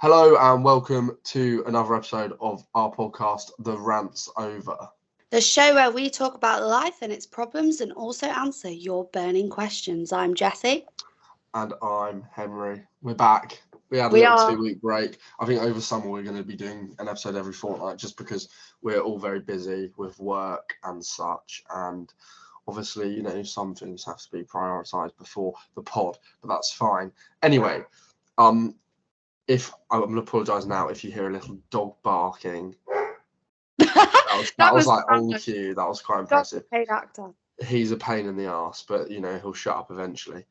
Hello and welcome to another episode of our podcast, The Rant's Over. The show where we talk about life and its problems and also answer your burning questions. I'm Jessie. And I'm Henry. We're back. We had a We little are. 2-week break. I think over summer we're going to be doing an episode every fortnight just because we're all very busy with work and such. And obviously, some things have to be prioritised before the pod, but that's fine. Anyway, if I'm going to apologise now if you hear a little dog barking. That was like on cue. That was quite impressive. Paid actor. He's a pain in the ass, but he'll shut up eventually.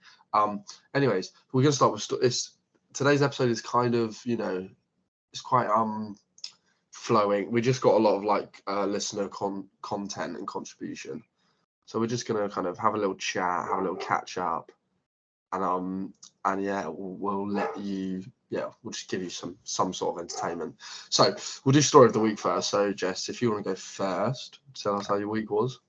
Anyways, we're gonna start with this. Today's episode is kind of it's quite flowing. We just got a lot of listener content and contribution, so we're just gonna kind of have a little chat, have a little catch up, and yeah, we'll let you. Yeah, we'll just give you some sort of entertainment. So we'll do story of the week first. So Jess, if you want to go first, tell us how your week was.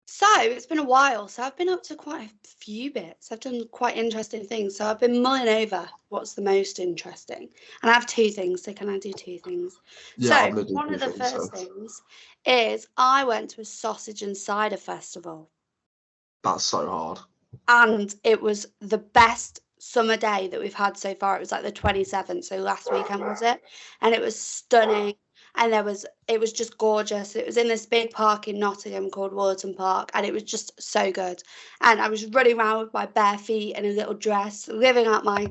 So it's been a while. So I've been up to quite a few bits. I've done quite interesting things. So I've been mulling over what's the most interesting. And I have two things. So can I do two things? Yeah, so one of the first things is I went to a sausage and cider festival. That's so hard. And it was the best summer day that we've had so far. It was like the 27th, so last weekend was it, and it was stunning, and it was just gorgeous. It was in this big park in Nottingham called Woollerton Park, and it was just so good. And I was running around with my bare feet and a little dress, living out my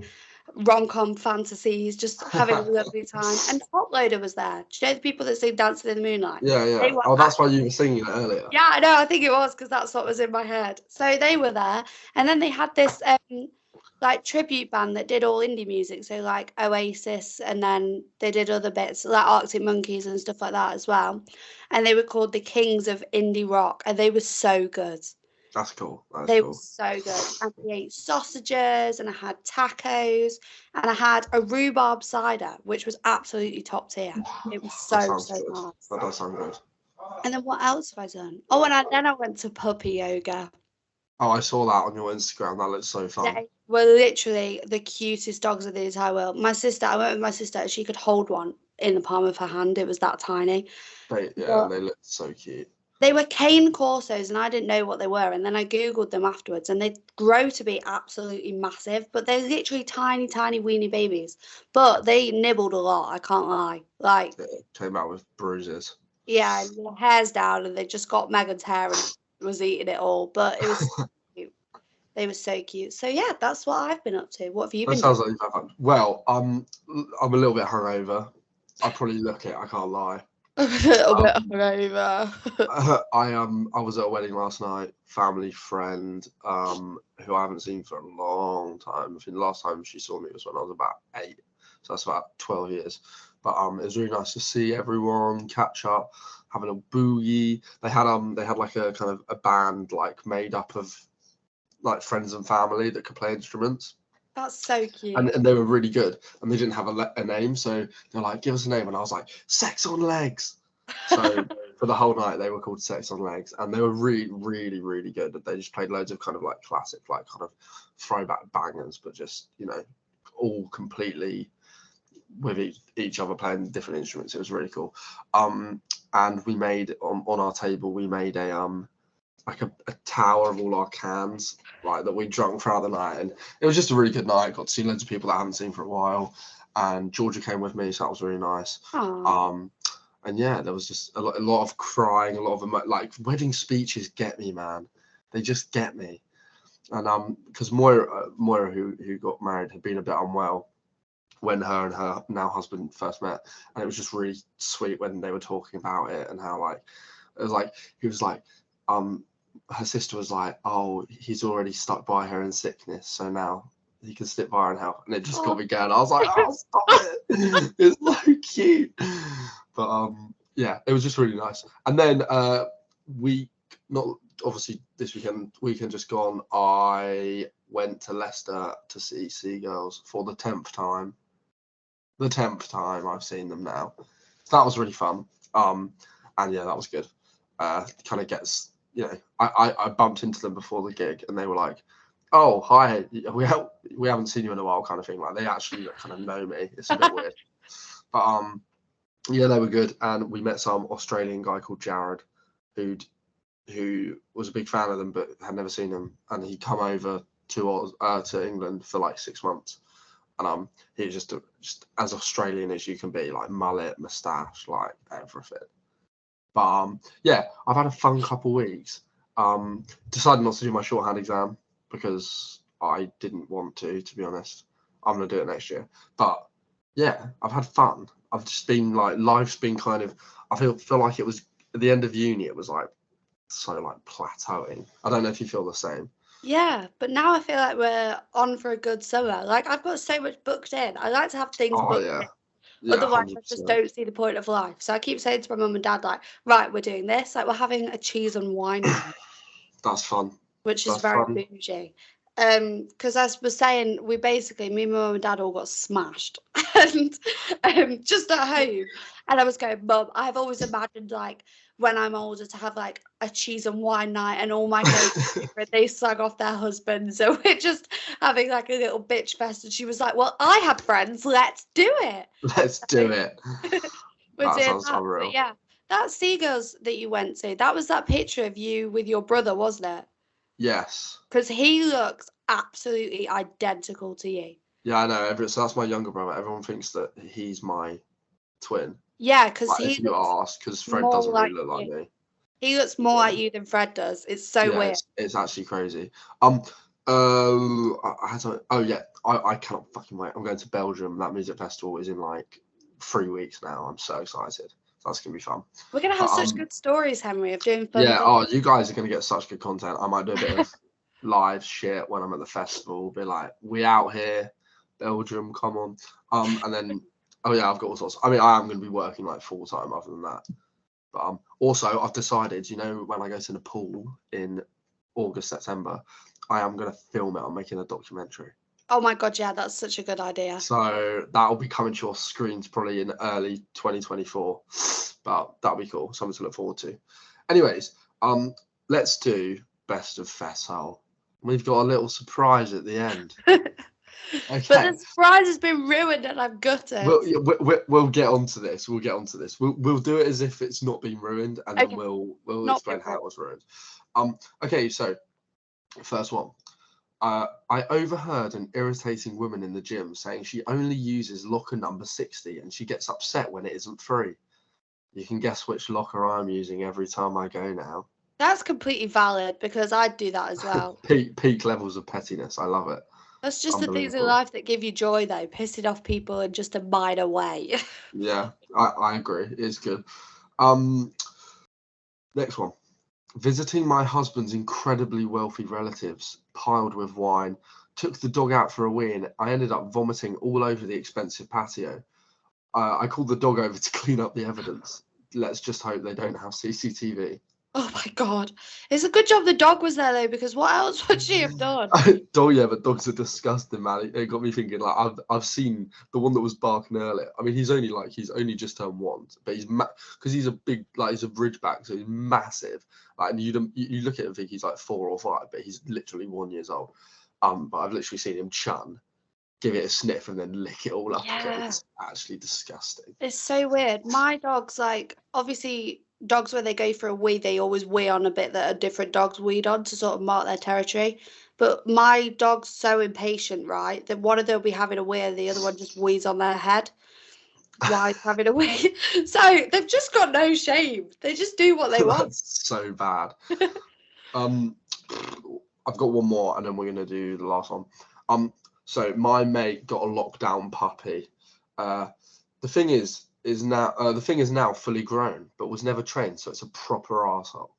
rom-com fantasies, just having a lovely time. And Top Loader was there. Do you know the people that sing Dancing in the Moonlight? Yeah. Oh, that's why you were singing it earlier. Yeah, I know. I think it was because that's what was in my head. So they were there, and then they had this tribute band that did all indie music, so like Oasis, and then they did other bits like Arctic Monkeys and stuff like that as well. And they were called the Kings of Indie Rock, and they were so good. That's cool. They were so good. And we ate sausages, and I had tacos, and I had a rhubarb cider, which was absolutely top tier. It was so nice. That does sound good. And then what else have I done? Oh, and then I went to puppy yoga. Oh, I saw that on your Instagram. That looks so fun. They were literally the cutest dogs of the entire world. I went with my sister. She could hold one in the palm of her hand. It was that tiny. They looked so cute. They were cane corsos, and I didn't know what they were. And then I Googled them afterwards, and they grow to be absolutely massive. But they're literally tiny, tiny, weeny babies. But they nibbled a lot, I can't lie. They came out with bruises. Yeah, their hair's down, and they just got Megan's hair and was eating it all. But it was cute. They were so cute. So yeah, that's what I've been up to. What have you been doing? Sounds like you've had fun. Well, I'm a little bit hungover. I probably look it. I can't lie. A little bit hungover. I was at a wedding last night. Family friend, who I haven't seen for a long time. I think the last time she saw me was when I was about 8. So that's about 12 years. But it was really nice to see everyone, catch up, having a boogie. They had like a kind of a band like made up of like friends and family that could play instruments. That's so cute. And they were really good. And they didn't have a name, so they're like, give us a name. And I was like, Sex on Legs. So for the whole night they were called Sex on Legs, and they were really, really, really good. They just played loads of kind of like classic, like kind of throwback bangers, but just all completely with each other playing different instruments. It was really cool. And we made on our table, we made a tower of all our cans that we drunk throughout the night, and it was just a really good night. Got to see loads of people that I haven't seen for a while, and Georgia came with me, so that was really nice. And yeah, there was just a lot of crying, a lot of wedding speeches get me, man. They just get me. And because Moira who got married had been a bit unwell when her and her now husband first met, and it was just really sweet when they were talking about it, and how her sister was like, oh, he's already stuck by her in sickness, so now he can stick by her and help. And it just got me going. I was like, oh, stop it. It's so cute. But yeah, it was just really nice. And then this weekend just gone, I went to Leicester to see Seagulls for the 10th time. The 10th time I've seen them now. So that was really fun. And yeah, that was good. Kind of gets, I bumped into them before the gig, and they were like, oh, hi, we haven't seen you in a while, kind of thing. Like, they actually kind of know me. It's a bit weird. But yeah, they were good, and we met some Australian guy called Jared, who was a big fan of them, but had never seen them, and he'd come over to England for like 6 months, and he was just as Australian as you can be, like mullet, moustache, like everything. But yeah, I've had a fun couple weeks. Decided not to do my shorthand exam because I didn't want to be honest. I'm gonna do it next year. But yeah, I've had fun. I've just been like, life's been kind of, I feel like it was at the end of uni, it was like so like plateauing. I don't know if you feel the same. Yeah, but now I feel like we're on for a good summer. Like I've got so much booked in. I like to have things Oh booked yeah. in. Yeah, Otherwise, I just 100%. don't see the point of life. So I keep saying to my mum and dad, like, right, we're doing this. Like we're having a cheese and wine night, That's fun. which is That's very fun. bougie. Because as we're saying, we basically, me, my mum and dad all got smashed, and just at home. And I was going, Mum, I've always imagined like when I'm older to have like a cheese and wine night, and all my mates they slag off their husbands, so we're just having like a little bitch fest. And she was like, "Well, I have friends, let's do it." Let's do it. We're That doing sounds that. unreal. But yeah, that Seagulls that you went to, that was that picture of you with your brother, wasn't it? Yes. Because he looks absolutely identical to you. Yeah, I know. So that's my younger brother. Everyone thinks that he's my twin. Yeah, because Like, he if you looks ask, because Fred more doesn't really like look like you. me. He looks more like you than Fred does. It's so Yeah, weird. it's actually crazy. Oh yeah, I cannot fucking wait. I'm going to Belgium. That music festival is in like 3 weeks now. I'm so excited. That's gonna be fun. We're gonna have But, such good stories, Henry, of doing fun yeah. things. Oh, you guys are gonna get such good content. I might do a bit of live shit when I'm at the festival. Be like, we out here, Belgium, come on. And then, oh yeah, I've got all sorts. I mean, I am gonna be working like full time other than that. But also, I've decided, when I go to Nepal in August, September, I am going to film it. I'm making a documentary. Oh my God, yeah, that's such a good idea. So that will be coming to your screens probably in early 2024. But that'll be cool. Something to look forward to. Anyways, let's do best of Fessal. We've got a little surprise at the end. Okay. But the surprise has been ruined and I'm gutted. We'll get onto this. We'll do it as if it's not been ruined, and then we'll explain how it was ruined. Okay, so first one. I overheard an irritating woman in the gym saying she only uses locker number 60 and she gets upset when it isn't free. You can guess which locker I'm using every time I go now. That's completely valid because I'd do that as well. Peak levels of pettiness. I love it. That's just the things in life that give you joy, though. Pissing off people in just a minor way. Yeah, I agree. It's good. Next one. Visiting my husband's incredibly wealthy relatives, piled with wine, took the dog out for a wee and I ended up vomiting all over the expensive patio. I called the dog over to clean up the evidence. Let's just hope they don't have CCTV. Oh my God. It's a good job the dog was there, though, because what else would she have done? Yeah, but dogs are disgusting, man. It got me thinking, like, I've seen the one that was barking earlier. I mean, he's only just turned 1, but because he's a big, like, he's a Ridgeback, so he's massive. Like, and you look at him and think he's like 4 or 5, but he's literally 1 year old. But I've literally seen him chun, give it a sniff, and then lick it all up again. It's actually disgusting. It's so weird. My dog's like, obviously, dogs where they go for a wee, they always wee on a bit that a different dog's weed on to sort of mark their territory. But my dog's so impatient, right, that one of them will be having a wee and the other one just wees on their head while he's having a wee. So they've just got no shame. They just do what they want. That's so bad. I've got one more and then we're going to do the last one. So my mate got a lockdown puppy. The thing is now fully grown, but was never trained, so it's a proper arsehole.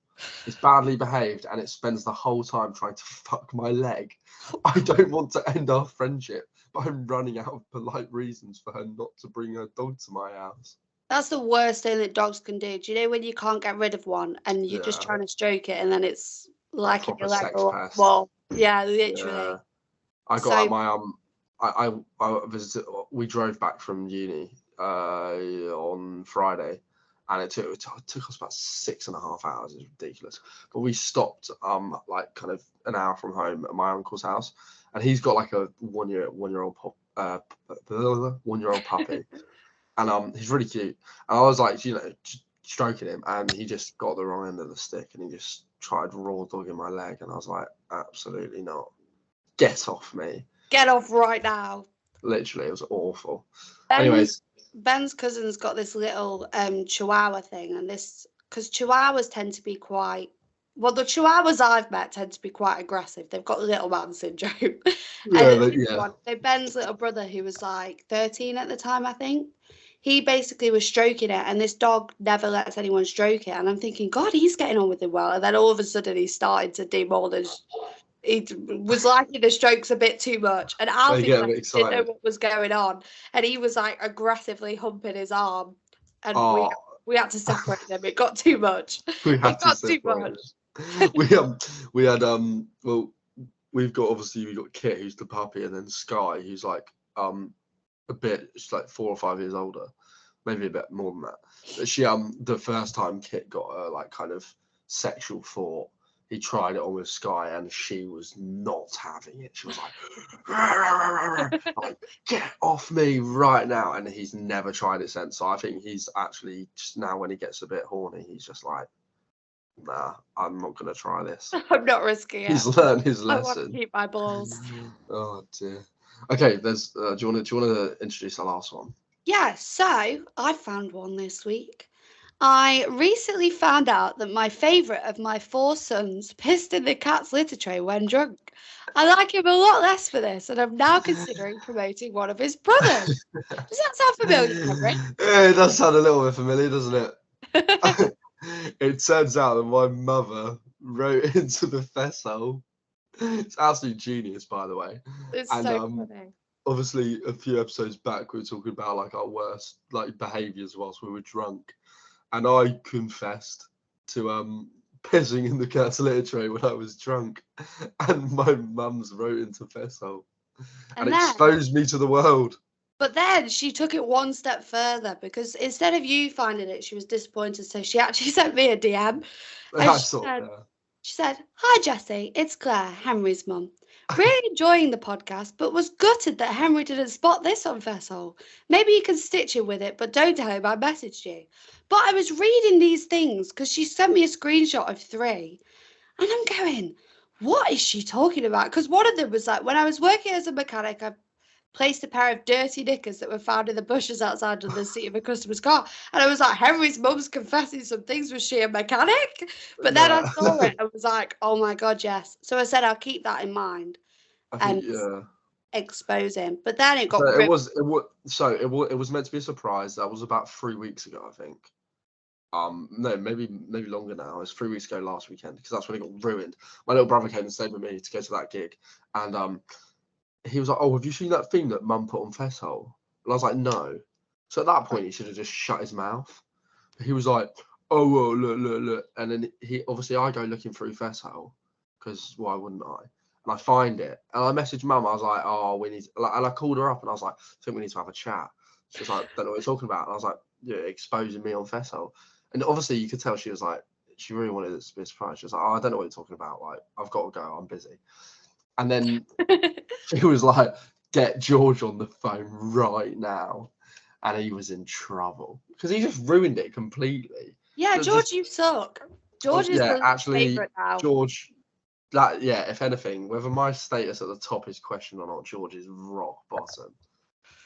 It's badly behaved and it spends the whole time trying to fuck my leg. I don't want to end our friendship, but I'm running out of polite reasons for her not to bring her dog to my house. That's the worst thing that dogs can do. Do you know when you can't get rid of one and you're just trying to stroke it and then it's like in your leg or well, yeah, literally. Yeah. I got my I visited. We drove back from uni on Friday, and it took us about 6.5 hours. It's ridiculous, but we stopped like kind of an hour from home at my uncle's house, and he's got like a one year old puppy. and he's really cute. And I was like, stroking him, and he just got the wrong end of the stick, and he just tried raw dogging my leg, and I was like, absolutely not. Get off me. Get off right now. Literally, it was awful. Anyways. Ben's cousin's got this little Chihuahua thing, and because Chihuahuas tend to be quite, well, the Chihuahuas I've met tend to be quite aggressive. They've got little man syndrome. So Ben's little brother, who was like 13 at the time, I think, he basically was stroking it, and this dog never lets anyone stroke it. And I'm thinking, God, he's getting on with it well. And then all of a sudden, he started to demolish. He was liking the strokes a bit too much, and Alfie didn't know what was going on, and he was like aggressively humping his arm, and we had to separate them. It got too much. We had well, we've got Kit, who's the puppy, and then Sky, who's like a bit, she's like 4 or 5 years older, maybe a bit more than that. But she the first time Kit got her like kind of sexual thought, he tried it on with Sky, and she was not having it. She was like, get off me right now. And he's never tried it since. So I think he's actually just now, when he gets a bit horny, he's just like, nah, I'm not going to try this. I'm not risking it. He's learned his lesson. I want to keep my balls. Oh dear. Okay, there's. Do you want to introduce the last one? Yeah. So I found one this week. I recently found out that my favourite of my 4 sons pissed in the cat's litter tray when drunk. I like him a lot less for this, and I'm now considering promoting one of his brothers. Does that sound familiar, Henry? Yeah, it does sound a little bit familiar, doesn't it? It turns out that my mother wrote into the Fessel. It's absolute genius, by the way. It's so funny. Obviously, a few episodes back, we were talking about like our worst behaviours whilst we were drunk. And I confessed to pissing in the cat's litter tray when I was drunk. And my mum's wrote into Fessel and exposed me to the world. But then she took it one step further, because instead of you finding it, she was disappointed. So she actually sent me a DM. She said, "Hi, Jessie, it's Claire, Henry's mum. Really enjoying the podcast, but was gutted that Henry didn't spot this on Fessel. Maybe you can stitch him with it, but don't tell him I messaged you." But I was reading these things because she sent me a screenshot of 3. And I'm going, what is she talking about? Because one of them was like, when I was working as a mechanic, I placed a pair of dirty knickers that were found in the bushes outside of the seat of a customer's car. And I was like, Henry's mum's confessing some things. Was she a mechanic? But then I saw it and was like, oh my God, yes. So I said, I'll keep that in mind and expose him. But then it got it was meant to be a surprise. That was about 3 weeks ago, I think. No, maybe longer now. It was 3 weeks ago last weekend, because that's when it got ruined. My little brother came and stayed with me to go to that gig, and he was like, "Oh, have you seen that thing that Mum put on Fessel?" And I was like, "No." So at that point, he should have just shut his mouth. But he was like, "Oh, well, look," and then I go looking through Fessel, because why wouldn't I? And I find it, and I messaged Mum. I was like, "Oh, we need," and I called her up, and I was like, "I think we need to have a chat." She was like, "Don't know what you're talking about," and I was like, "Yeah, exposing me on Fessel." And obviously, you could tell she was like, she really wanted it to be a surprise. She was like, "Oh, I don't know what you're talking about. Like, I've got to go. I'm busy." And then she was like, "Get George on the phone right now." And he was in trouble because he just ruined it completely. Yeah, George, you suck. George is the favourite now. George, if anything, whether my status at the top is questioned or not, George is rock bottom.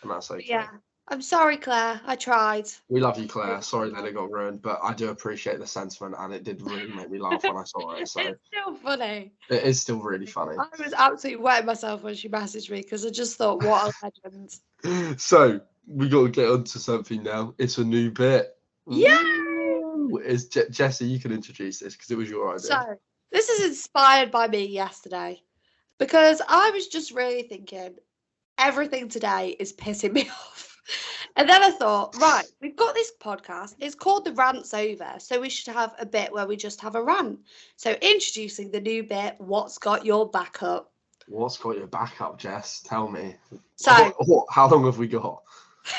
And that's okay. Yeah. I'm sorry, Claire. I tried. We love you, Claire. Sorry that it got ruined, but I do appreciate the sentiment, and it did really make me laugh when I saw it. So it's still funny. It is still really funny. I was absolutely wetting myself when she messaged me, because I just thought, what a legend. So we got to get onto something now. It's a new bit. Yeah. It's Jessie. You can introduce this because it was your idea. So this is inspired by me yesterday, because I was just really thinking everything today is pissing me off. And then I thought, right, we've got this podcast. It's called The Rant's Over. So we should have a bit where we just have a rant. So introducing the new bit, What's Got Your Backup? What's got your backup, Jess? Tell me. So how long have we got?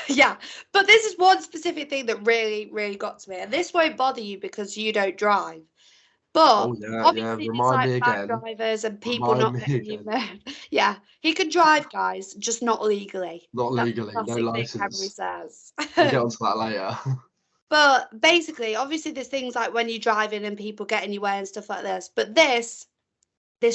Yeah, but this is one specific thing that really, really got to me. And this won't bother you because you don't drive. But Oh yeah, obviously there's Remind me like bad again. drivers and people Remind not me letting you again. move. Yeah, he can drive, guys, just not legally. Not That's the legally, no classic thing Henry license. says. We'll get onto that later. But basically, obviously, there's things like when you're driving and people get in your way and stuff like this. But this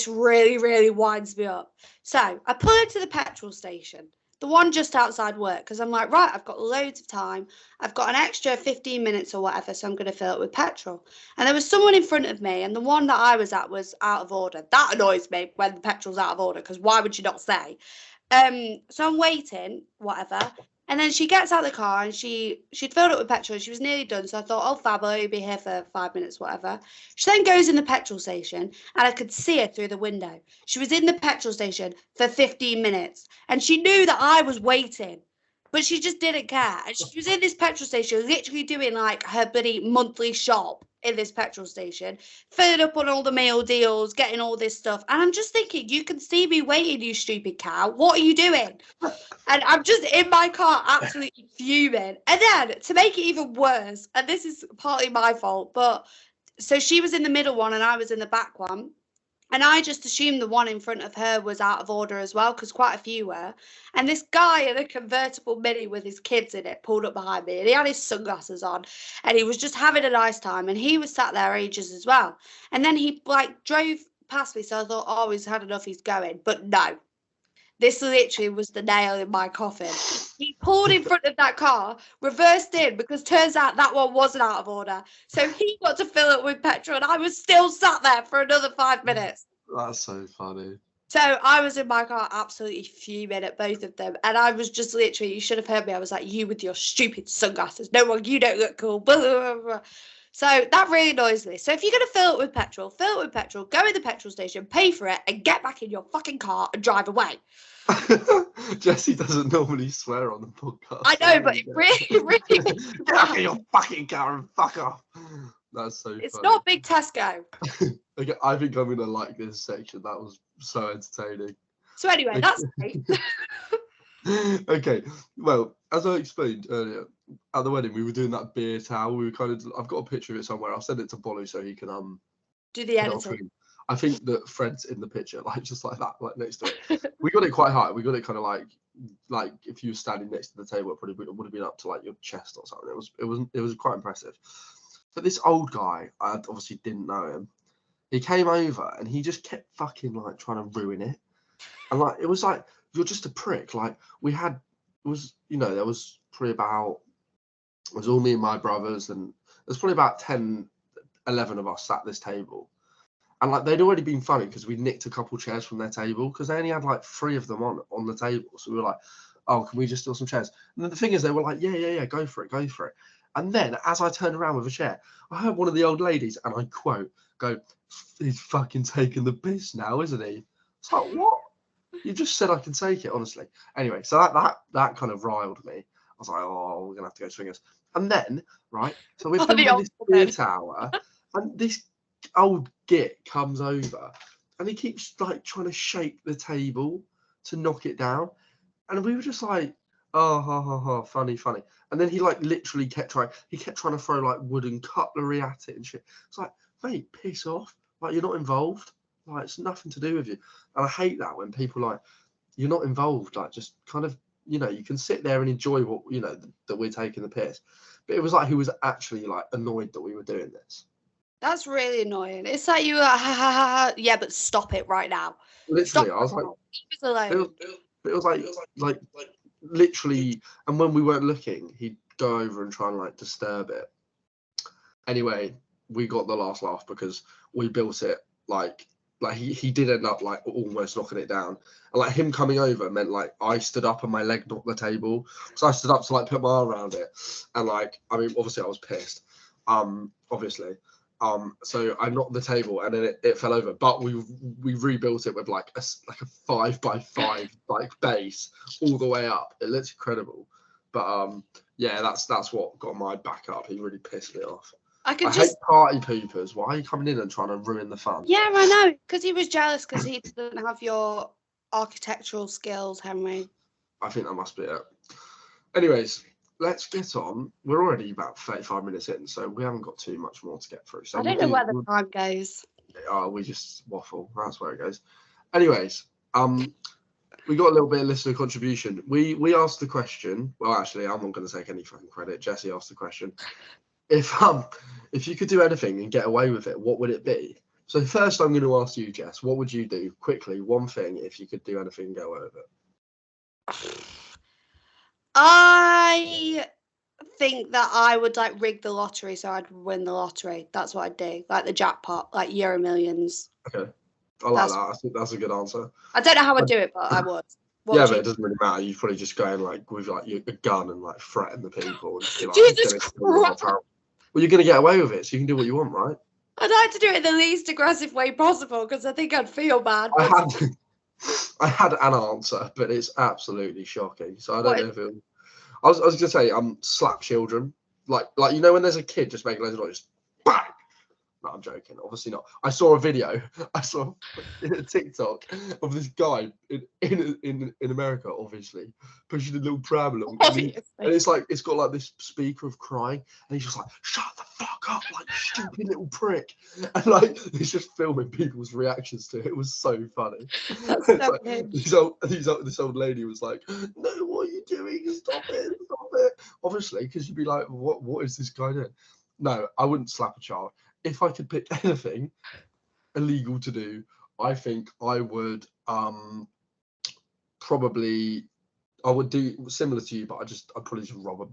really, really winds me up. So I pull into the petrol station, the one just outside work, because I'm like, right, I've got loads of time. I've got an extra 15 minutes or whatever, so I'm going to fill it with petrol. And there was someone in front of me, and the one that I was at was out of order. That annoys me when the petrol's out of order, because why would you not say? So I'm waiting, whatever. And then she gets out of the car and she'd filled it with petrol. She was nearly done. So I thought, oh, fab, I'll only be here for 5 minutes, whatever. She then goes in the petrol station and I could see her through the window. She was in the petrol station for 15 minutes and she knew that I was waiting, but she just didn't care. And she was in this petrol station, literally doing like her bloody monthly shop in this petrol station, filling up on all the meal deals, getting all this stuff. And I'm just thinking, you can see me waiting, you stupid cow. What are you doing? And I'm just in my car, absolutely fuming. And then to make it even worse, and this is partly my fault, but so she was in the middle one and I was in the back one. And I just assumed the one in front of her was out of order as well, because quite a few were. And this guy in a convertible Mini with his kids in it pulled up behind me and he had his sunglasses on and he was just having a nice time. And he was sat there ages as well. And then he like drove past me. So I thought, oh, he's had enough, he's going. But no, this literally was the nail in my coffin. He pulled in front of that car, reversed in, because turns out that one wasn't out of order. So he got to fill it with petrol, and I was still sat there for another 5 minutes. That's so funny. So I was in my car absolutely fuming at both of them. And I was just literally, you should have heard me. I was like, you with your stupid sunglasses. No one, you don't look cool. Blah, blah, blah. So that really annoys me. So if you're going to fill it with petrol, go in the petrol station, pay for it, and get back in your fucking car and drive away. Jessie doesn't normally swear on the podcast. I know, but it really, really makes me Get back in your fucking car and fuck off. That's so It's funny. not Big Tesco. Okay, I think I'm gonna like this section. That was so entertaining. So anyway, that's great. Okay, well, as I explained earlier, at the wedding we were doing that beer towel. We were kind of. I've got a picture of it somewhere. I'll send it to Bolu so he can Do the editing. I think that Fred's in the picture, like just like that, like next to it. We got it quite high. We got it kind of like if you were standing next to the table, it probably would have been up to like your chest or something. It was quite impressive. But this old guy, I obviously didn't know him. He came over and he just kept fucking like trying to ruin it. And like it was like, you're just a prick. Like there was probably about, it was all me and my brothers, and there's probably about 10, 11 of us at this table. And like they'd already been funny because we nicked a couple chairs from their table because they only had like 3 of them on the table. So we were like, oh, can we just steal some chairs? And then the thing is, they were like, yeah, go for it. And then as I turned around with a chair, I heard one of the old ladies, and I quote, go, he's fucking taking the piss now, isn't he? It's like, what? You just said I can take it, honestly. Anyway, so that kind of riled me. I was like, oh, we're going to have to go swingers. And then, right, so we're filming this beer tower, and this old git comes over, and he keeps like trying to shake the table to knock it down. And we were just like, oh, ha, ha, ha, funny. And then he like literally kept trying to throw like wooden cutlery at it and shit. It's like, mate, piss off. Like, you're not involved. Like, it's nothing to do with you. And I hate that when people like, you're not involved. Like, just kind of, you can sit there and enjoy what, that we're taking the piss. But it was like he was actually like annoyed that we were doing this. That's really annoying. It's like you were like, ha, ha, ha, yeah, but stop it right now. Literally, I was like, it was like literally, and when we weren't looking, he'd go over and try and like disturb it. Anyway, we got the last laugh because we built it like he did end up like almost knocking it down, and like him coming over meant like I stood up and my leg knocked the table, so I stood up to like put my arm around it, and like, I mean, obviously I was pissed, obviously. So I knocked the table and then it fell over, but we rebuilt it with like a 5x5 like base all the way up. It looks incredible, but yeah, that's what got my back up. He really pissed me off. I hate party poopers. Why are you coming in and trying to ruin the fun? Yeah, I know, because he was jealous because he doesn't have your architectural skills, Henry. I think that must be it. Anyways, let's get on. We're already about 35 minutes in, so we haven't got too much more to get through. So I don't know where the time goes. We just waffle. That's where it goes. Anyways, we got a little bit of listener contribution. We asked the question. Well, actually, I'm not going to take any fucking credit. Jesse asked the question. If you could do anything and get away with it, what would it be? So first, I'm going to ask you, Jess. What would you do quickly? One thing, if you could do anything and get away with it. I think that I would like rig the lottery so I'd win the lottery. That's what I'd do. Like the jackpot, like Euro Millions. Okay. I like that. I think that's a good answer. I don't know how I'd do it, but I would. But it doesn't really matter. You probably just go in like with like a gun and like threaten the people. And be like, Jesus Christ! Well, you're gonna get away with it, so you can do what you want, right? I'd like to do it in the least aggressive way possible because I think I'd feel bad. I had an answer, but it's absolutely shocking. So I don't know if it. I was gonna say slap children, like when there's a kid just making loads of noise, bang. No, I'm joking. Obviously not. I saw a video. I saw a TikTok of this guy in America, obviously pushing a little pram along, and it's like it's got like this speaker of crying, and he's just like, "Shut the fuck up, like stupid little prick," and like he's just filming people's reactions to it. It was so funny. That's so like, this old lady was like, "No, what are you doing? Stop it! Stop it!" Obviously, because you'd be like, "What is this guy doing?" No, I wouldn't slap a child. If I could pick anything illegal to do, I think I would probably do similar to you, but I'd probably just rob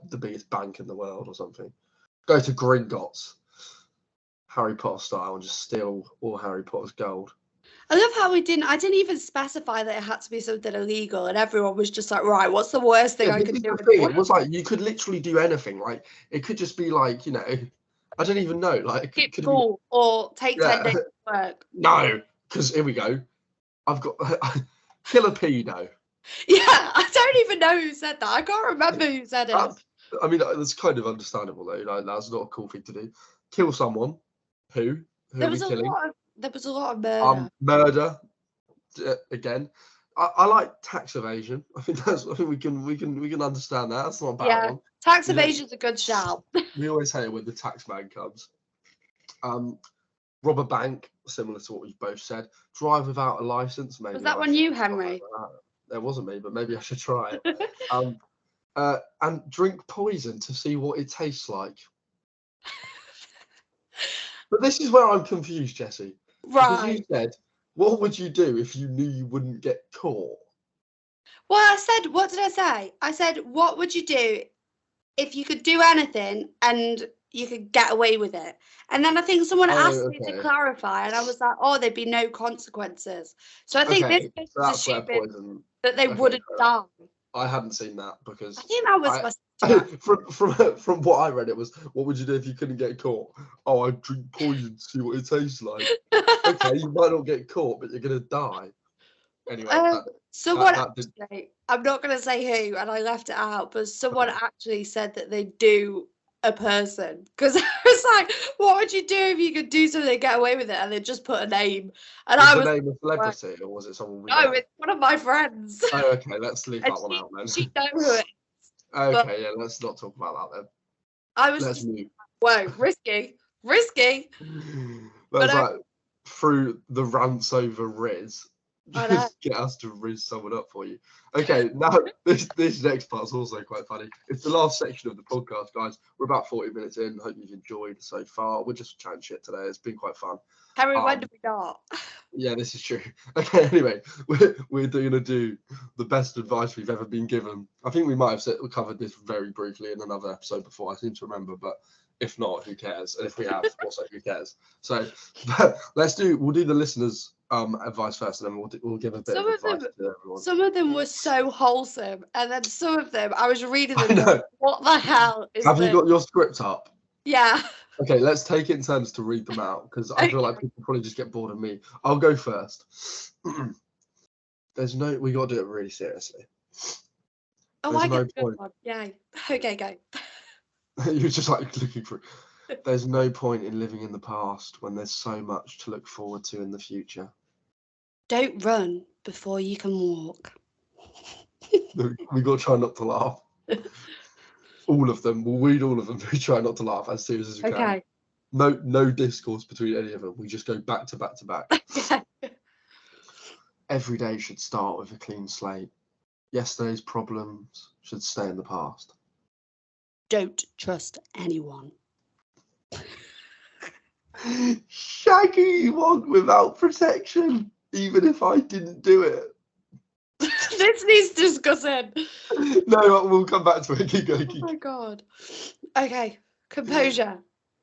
the biggest bank in the world or something. Go to Gringotts, Harry Potter style, and just steal all Harry Potter's gold. I love how I didn't even specify that it had to be something illegal, and everyone was just like, right, what's the worst thing I could do? It was like you could literally do anything. Like it could just be like, I don't even know. Like skip school or take 10 days to work. No, because here we go. I've got kill a pedo. Yeah, I don't even know who said that. I can't remember who said it. I mean, that's kind of understandable though. Like, that's not a cool thing to do. Kill someone. Who there was a lot of murder. Murder. Again, I like tax evasion. I think we can understand that. That's not a bad one. Tax evasion's a good shout. We always hate it when the tax man comes. Rob a bank, similar to what we've both said. Drive without a license. Maybe was that one you, Henry? That wasn't me, but maybe I should try it. And drink poison to see what it tastes like. But this is where I'm confused, Jesse. Right. Because you said, what would you do if you knew you wouldn't get caught? Well, what did I say? I said, what would you do if you could do anything and you could get away with it? And then I think someone asked me to clarify, and I was like, there'd be no consequences. So I think this is assuming that they wouldn't die. I hadn't seen that because I think that was from what I read. It was, what would you do if you couldn't get caught? Oh, I'd drink poison to see what it tastes like. Okay, you might not get caught, but you're gonna die. Anyway, I'm not gonna say who, and I left it out, but someone actually said that they do a person, because I was like, what would you do if you could do something and get away with it? And they just put a name, and was the name a celebrity, or was it someone we know? It's one of my friends. Oh, okay, let's leave that one out then. She know who it is. Okay, yeah, let's not talk about that then. I was whoa, risky. That's like through the rants over Riz. Just get us to riz someone up for you. Okay, now this next part's also quite funny. It's the last section of the podcast, guys. We're about 40 minutes in. Hope you've enjoyed so far. We're just chatting shit today. It's been quite fun. Harry, when did we not? Yeah, this is true. Okay, anyway, we're going to do the best advice we've ever been given. I think we might have covered this very briefly in another episode before. I seem to remember, but if not, who cares? And if we have, also, who cares? So we'll do the listeners' advice first, and then we'll give a bit of advice to everyone. Some of them were so wholesome, and then some of them I was reading them. What the hell is Have you got your script up? Yeah. Okay, let's take it in turns to read them out, because I feel like people probably just get bored of me. I'll go first. We got to do it really seriously. Oh, I get good one. Yay. Okay, go. You're just like looking for. There's no point in living in the past when there's so much to look forward to in the future. Don't run before you can walk. We got to try not to laugh. All of them. We'll read all of them. We try not to laugh as serious as we can. Okay. No discourse between any of them. We just go back to back to back. Okay. Every day should start with a clean slate. Yesterday's problems should stay in the past. Don't trust anyone. Shag who you want without protection, even if I didn't do it. This needs discussing. No, we'll come back to it. Keep going. Oh my god. Okay, composure.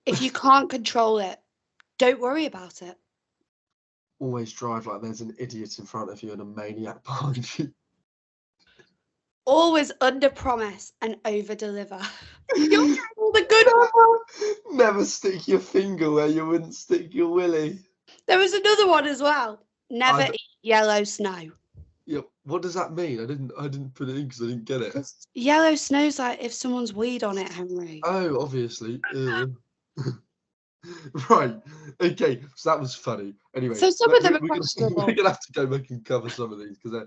If you can't control it, don't worry about it. Always drive like there's an idiot in front of you and a maniac behind you. Always under promise and over deliver. You're getting all the good ones. Never stick your finger where you wouldn't stick your willy. There was another one as well. Never eat yellow snow. Yeah, what does that mean? I didn't put it in because I didn't get it. Yellow snow's like if someone's weed on it, Henry. Oh, obviously. Right. Okay. So that was funny. Anyway, So some of them are we're questionable. gonna have to go back and cover some of these because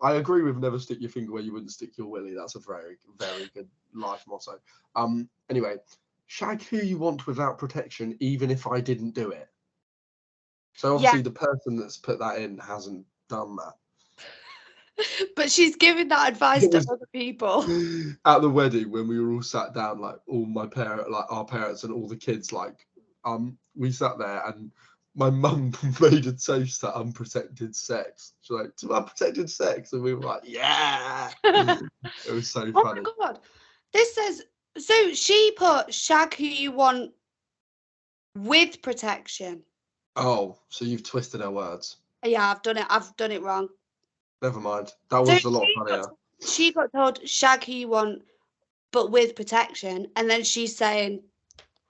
I agree with never stick your finger where you wouldn't stick your willy. That's a very, very good life motto. Anyway, shag who you want without protection, even if I didn't do it. So obviously the person that's put that in hasn't done that. But she's giving that advice to other people. At the wedding, when we were all sat down, like all my parents, like our parents and all the kids, like we sat there and my mum made a toast to unprotected sex. She's like, to unprotected sex, and we were like, yeah. It was so funny. Oh my god! This says so. She put shag who you want with protection. Oh, so you've twisted her words. Yeah, I've done it. I've done it wrong. Never mind. That was a lot funnier. She got told shag who you want, but with protection, and then she's saying,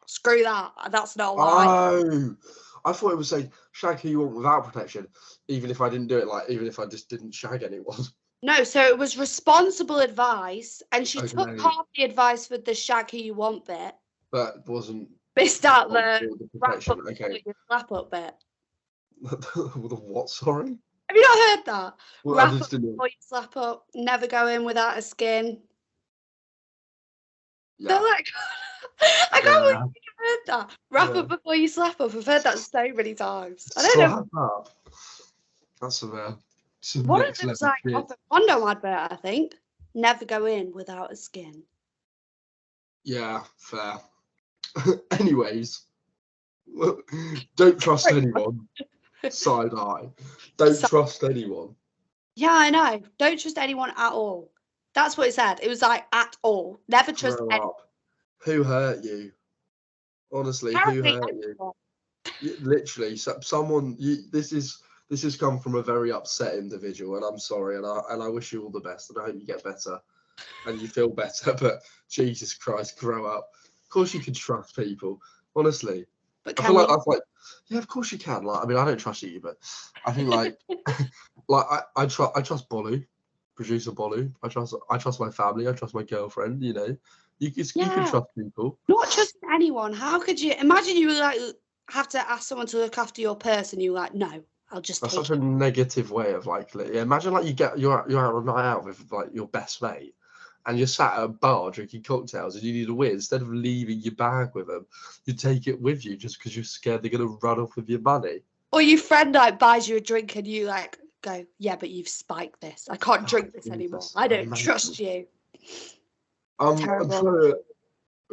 "Screw that. That's not why." Oh, I thought it was saying shag who you want without protection, even if I didn't do it. Like even if I just didn't shag anyone. No, so it was responsible advice, and she took Okay. half the advice with the shag who you want bit. But wasn't Missed out the wrap protection. up Okay. your slap up bit. The what? Sorry. Have you not heard that? Well, Wrap I up just didn't. before you slap up. Never go in without a skin. Yeah. They're like, I can't believe Yeah. you've heard that. Wrap Yeah. up before you slap up. I've heard that so many times. I don't know. Slap up. That's some One of next them's level like shit. off a condom advert, I think. Never go in without a skin. Yeah, fair. Anyways, don't trust anyone. Side eye. Don't trust anyone. Yeah, I know. Don't trust anyone at all. That's what it said. It was like at all. Never trust Grow anyone. up. Who hurt you? Honestly, who Apparently hurt you? anyone. Literally, someone. This has come from a very upset individual, and I'm sorry, and I wish you all the best, and I hope you get better, and you feel better. But Jesus Christ, grow up. Of course, you can trust people. Honestly, But I can feel like we? that's like, yeah, of course you can. Like, I mean, I don't trust you, but I think like, I trust Bolu, producer Bolu. I trust my family. I trust my girlfriend. You know, you can Yeah. trust people. Not trusting anyone. How could you imagine you like have to ask someone to look after your purse and you're like, no, I'll just That's take such it. a negative way of like, imagine like you're out on a night out with like your best mate, and you're sat at a bar drinking cocktails, and you need a win. Instead of leaving your bag with them, you take it with you just because you're scared they're gonna run off with your money. Or your friend like buys you a drink and you like go, yeah, but you've spiked this. I can't drink this Jesus, anymore. I don't amazing. trust you. I'm Terrible.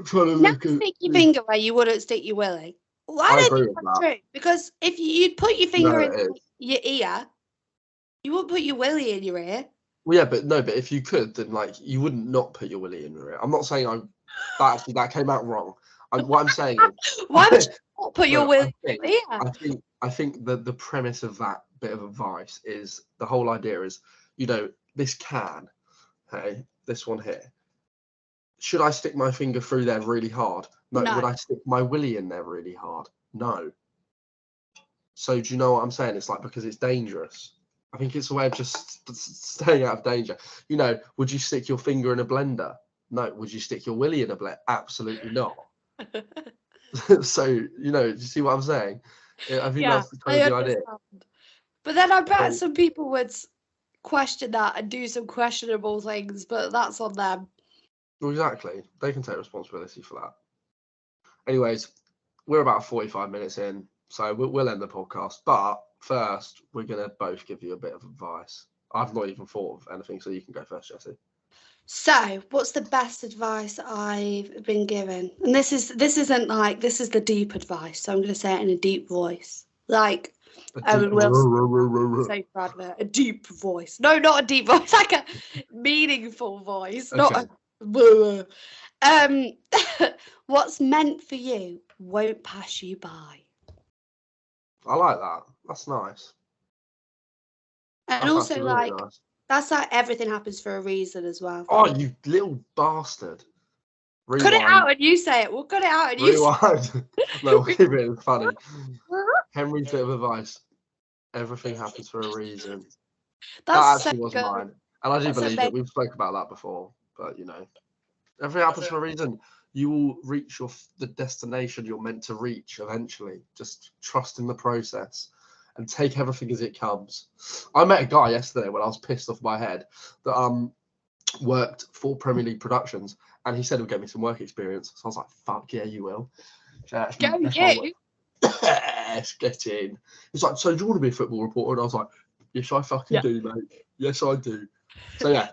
trying to Never look at. stick your finger where you wouldn't stick your willy. Well, I I don't agree think with that's that. true. Because if you'd put your finger No, in it is. your ear, you wouldn't put your willy in your ear. Well, yeah, but if you could, then like you wouldn't not put your willy in your ear. I'm not saying that came out wrong. What I'm saying is, Why would you not put your no, willy in your ear? I think that the premise of that bit of advice is the whole idea is, this can, hey, this one here. Should I stick my finger through there really hard? No. No. Would I stick my willy in there really hard? No. So do you know what I'm saying? It's like because it's dangerous. I think it's a way of just staying out of danger. Would you stick your finger in a blender? No. Would you stick your willy in a blender? Absolutely not. So, do you see what I'm saying? I think that's kind of the idea. But then I bet So- some people would question that and do some questionable things, but that's on them. Well, exactly. They can take responsibility for that. Anyways, we're about 45 minutes in, so we'll end the podcast. But first, we're going to both give you a bit of advice. I've not even thought of anything, so you can go first, Jessie. So, what's the best advice I've been given? And this isn't like, this is the deep advice, so I'm going to say it in a deep voice. Like Owen Wilson. So proud of it. A deep voice. No, not a deep voice, like a meaningful voice. Okay. Not a what's meant for you won't pass you by. I like that. That's nice. And That's also, actually really like, nice. that's like everything happens for a reason as well. Oh, you little bastard. Rewind. Cut it out and you say it. We'll cut it out and you say Rewind. No, we'll keep it funny. Henry's bit of advice. Everything happens for a reason. That actually was mine. And I do believe it. We've spoken about that before. But, you know, everything happens for a reason. You will reach the destination you're meant to reach eventually. Just trust in the process and take everything as it comes. I met a guy yesterday when I was pissed off my head that worked for Premier League Productions, and he said he'll get me some work experience. So I was like, fuck yeah, you will. Yes, get in. He's like, so do you want to be a football reporter? And I was like, yes, I fucking do, mate. Yes, I do. So yeah.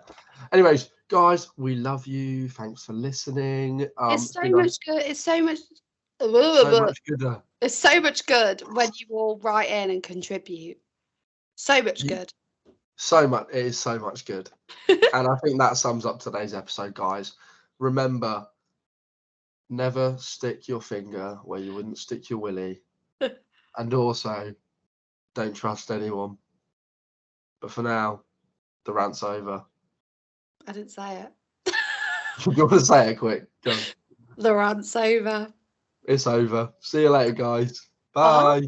Anyways, guys, we love you. Thanks for listening. It's so much good. It's so much. So much gooder. It's so much good when you all write in and contribute. So much good. So much. It is so much good. And I think that sums up today's episode, guys. Remember, never stick your finger where you wouldn't stick your willy. And also, don't trust anyone. But for now, the rant's over. I didn't say it. You want to say it quick? Go on. The rant's over. It's over. See you later, guys. Bye.